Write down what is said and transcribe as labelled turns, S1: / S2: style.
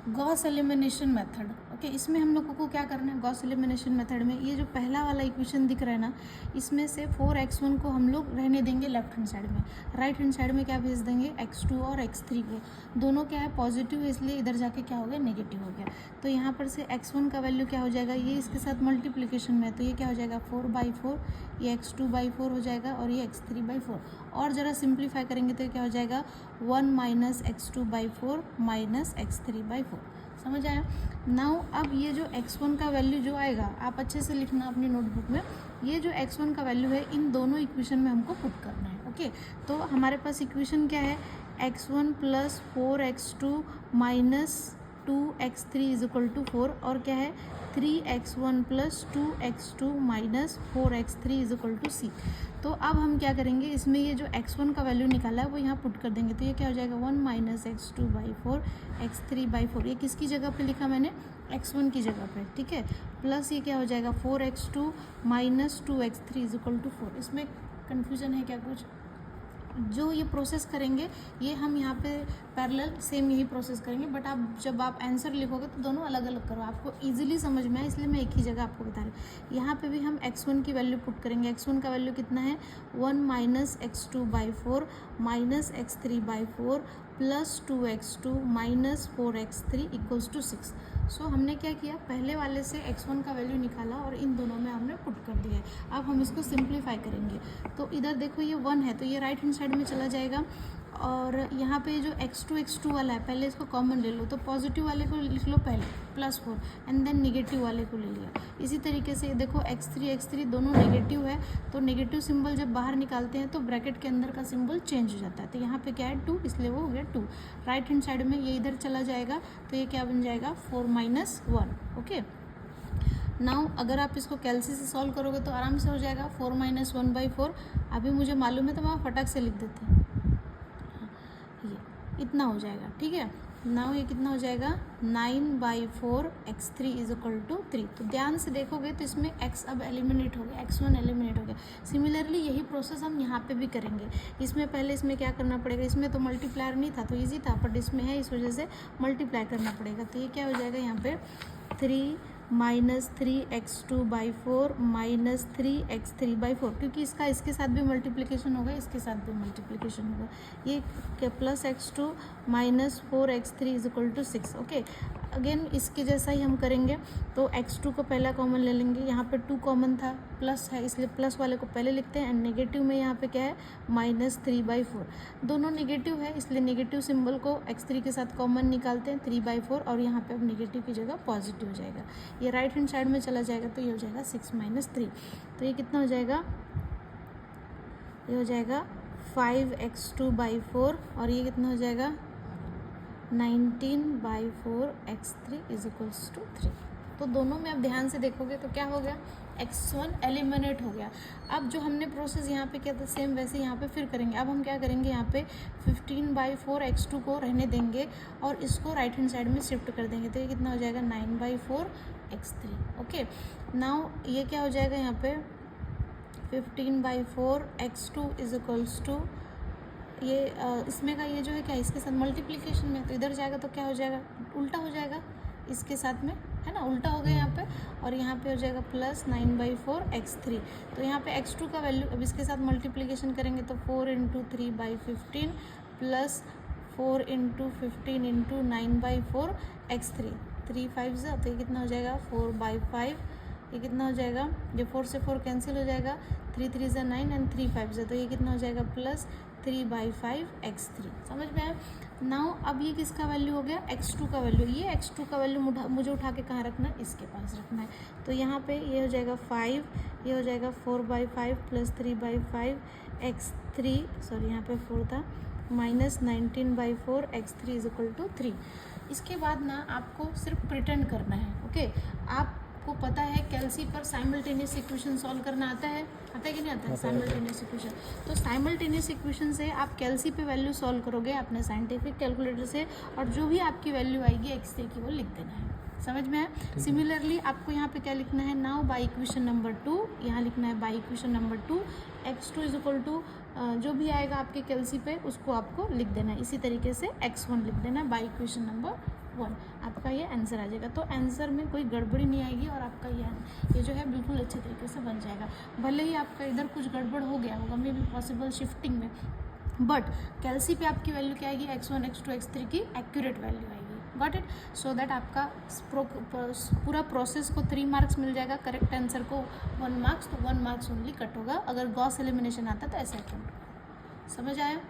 S1: Gauss elimination method. Okay, इसमें हम लोगों को क्या करना है, गॉस एलिमिनेशन मेथड में ये जो पहला वाला इक्वेशन दिख रहा है ना, इसमें से 4x1 को हम लोग रहने देंगे लेफ्ट हैंड साइड में, राइट हैंड साइड में क्या भेज देंगे, x2 और x3 को। दोनों क्या है, पॉजिटिव है, इसलिए इधर जाके क्या हो गया, नेगेटिव हो गया। तो यहाँ पर से x1 का वैल्यू क्या हो जाएगा, ये इसके साथ मल्टीप्लिकेशन में है तो ये क्या हो जाएगा 4/4, ये x2/4 हो जाएगा और ये x3/4। और ज़रा सिंप्लीफाई करेंगे तो ये क्या हो जाएगा 1 - x2/4 - x3/4। समझ आया। नाउ अब ये जो x1 का वैल्यू जो आएगा, आप अच्छे से लिखना अपनी नोटबुक में, ये जो x1 का वैल्यू है इन दोनों इक्वेशन में हमको पुट करना है। ओके, तो हमारे पास इक्वेशन क्या है, x1 + 4x2 - 2x3 = 4, और क्या है 3x1 + 2x2 - 4x3 = c। तो अब हम क्या करेंगे, इसमें ये जो x1 का वैल्यू निकाला है वो यहाँ पुट कर देंगे, तो ये क्या हो जाएगा 1 - x2/4 x3/4। ये किसकी जगह पे लिखा मैंने, x1 की जगह पे, ठीक है। प्लस ये क्या हो जाएगा 4x2 - 2x3 = 4। इसमें कन्फ्यूजन है क्या कुछ, जो ये प्रोसेस करेंगे ये हम यहाँ पे पैरेलल सेम यही प्रोसेस करेंगे, बट आप जब आप आंसर लिखोगे तो दोनों अलग अलग करो, आपको इजीली समझ में आए, इसलिए मैं एक ही जगह आपको बता रही हूँ। यहाँ पे भी हम x1 की वैल्यू पुट करेंगे। x1 का वैल्यू कितना है 1 - x2/4 - x3/4 + 2x2 - 4x3 = 6। सो हमने क्या किया, पहले वाले से x1 का वैल्यू निकाला और इन दोनों में हमने पुट कर दिया है। अब हम इसको सिंप्लीफाई करेंगे, तो इधर देखो ये 1 है तो ये राइट हैंड साइड में चला जाएगा, और यहाँ पे जो x2 वाला है पहले इसको कॉमन ले लो, तो पॉजिटिव वाले को लिख लो पहले +4 एंड देन नेगेटिव वाले को ले लिया। इसी तरीके से देखो x3 दोनों नेगेटिव है, तो नेगेटिव सिंबल जब बाहर निकालते हैं तो ब्रैकेट के अंदर का सिंबल चेंज हो जाता है, तो यहाँ पे क्या है 2, इसलिए वो हो गया 2। राइट हैंड साइड में ये इधर चला जाएगा तो ये क्या बन जाएगा 4 - 1। ओके, नाउ अगर आप इसको कैलसी से सॉल्व करोगे तो आराम से हो जाएगा 4 - 1/4। अभी मुझे मालूम है तो मैं फटाक से लिख देती हूँ, ये इतना हो जाएगा, ठीक है। नाउ ये कितना हो जाएगा 9/4 x3 = 3। तो ध्यान से देखोगे तो इसमें x अब एलिमिनेट हो गया, x1 एलिमिनेट हो गया। सिमिलरली यही प्रोसेस हम यहाँ पे भी करेंगे। इसमें पहले इसमें क्या करना पड़ेगा, इसमें तो मल्टीप्लायर नहीं था तो इजी था, बट इसमें है इस वजह से मल्टीप्लाई करना पड़ेगा। तो ये क्या हो जाएगा यहाँ पे 3 - 3x2/4 - 3x3/4, क्योंकि इसका इसके साथ भी मल्टीप्लिकेशन होगा, इसके साथ भी मल्टीप्लिकेशन होगा। ये +x2 - 4x3 = 6। ओके, अगेन इसके जैसा ही हम करेंगे, तो x2 को पहला कॉमन ले लेंगे, यहाँ पे 2 कॉमन था, प्लस है इसलिए प्लस वाले को पहले लिखते हैं, एंड नेगेटिव में यहाँ पे क्या है -3/4। दोनों नेगेटिव है इसलिए नेगेटिव सिंबल को x3 के साथ कॉमन निकालते हैं 3/4, और यहाँ पे अब नेगेटिव की जगह पॉजिटिव हो जाएगा। ये राइट हैंड साइड में चला जाएगा तो ये हो जाएगा 6 - 3। तो ये कितना हो जाएगा, ये हो जाएगा 5x2/4, और ये कितना हो जाएगा 19/4 x3 = 3। तो दोनों में अब ध्यान से देखोगे तो क्या हो गया, x1 एलिमिनेट हो गया। अब जो हमने प्रोसेस यहाँ पे किया था सेम वैसे यहाँ पे फिर करेंगे। अब हम क्या करेंगे, यहाँ पे 15/4 x2 को रहने देंगे और इसको राइट हैंड साइड में शिफ्ट कर देंगे, तो ये कितना हो जाएगा 9/4 x3। ओके, नाउ ये क्या हो जाएगा यहाँ पे 15/4 x2 = ये इसमें का ये जो है क्या इसके साथ मल्टीप्लिकेशन में, तो इधर जाएगा तो क्या हो जाएगा उल्टा हो जाएगा इसके साथ में, है ना, उल्टा हो गया यहाँ पे, और यहाँ पे हो जाएगा +9/4 x3। तो यहाँ पे x2 का वैल्यू अब इसके साथ मल्टीप्लिकेशन करेंगे तो 4 × 3/15 + 4 × 15 × 9/4 x3, 3 5 जा, तो ये कितना हो जाएगा 4/5। ये कितना हो जाएगा, ये 4 से 4 कैंसिल हो जाएगा, 3 3 जा 9 एंड 3 5 जा, तो ये कितना हो जाएगा +3/5 x3। समझ में आया। नाउ अब ये किसका वैल्यू हो गया, x2 का वैल्यू। ये x2 का वैल्यू मुझे उठा के कहाँ रखना है, इसके पास रखना है। तो यहाँ पे ये हो जाएगा 5, ये हो जाएगा 4/5 + 3/5 x3, सॉरी यहाँ पे 4 था, -19/4 x3 = 3। इसके बाद ना आपको सिर्फ प्रिटेंड करना है। ओके, आपको पता है कैलसी पर साइमल्टेनियस इक्वेशन सॉल्व करना आता है कि नहीं आता है, साइमल्टेनियस इक्वेशन। तो साइमल्टेनियस इक्वेशन से आप कैलसी पे वैल्यू सॉल्व करोगे अपने साइंटिफिक कैलकुलेटर से, और जो भी आपकी वैल्यू आएगी x3 की वो लिख देना है। समझ में आया। सिमिलरली आपको यहाँ पे क्या लिखना है, नाउ बाय इक्वेशन नंबर 2, यहाँ लिखना है बाय इक्वेशन नंबर 2 x2 = जो भी आएगा आपके कैलसी पे उसको आपको लिख देना है। इसी तरीके से x1 लिख देना है बाय इक्वेशन नंबर 1। आपको आपका ये आंसर आ जाएगा। तो आंसर में कोई गड़बड़ी नहीं आएगी और आपका ये जो है बिल्कुल अच्छे तरीके से बन जाएगा। भले ही आपका इधर कुछ गड़बड़ हो गया होगा, मे बी पॉसिबल शिफ्टिंग में, बट कैलसी पे आपकी वैल्यू क्या आएगी, x1 x2 x3 की एक्यूरेट वैल्यू आएगी। Got it? सो दैट आपका पूरा प्रोसेस को 3 मार्क्स मिल जाएगा, करेक्ट आंसर को 1 मार्क्स, तो 1 मार्क्स ओनली कट होगा। अगर गॉस एलिमिनेशन आता तो ऐसा अटेम्प्ट होगा। समझ आया?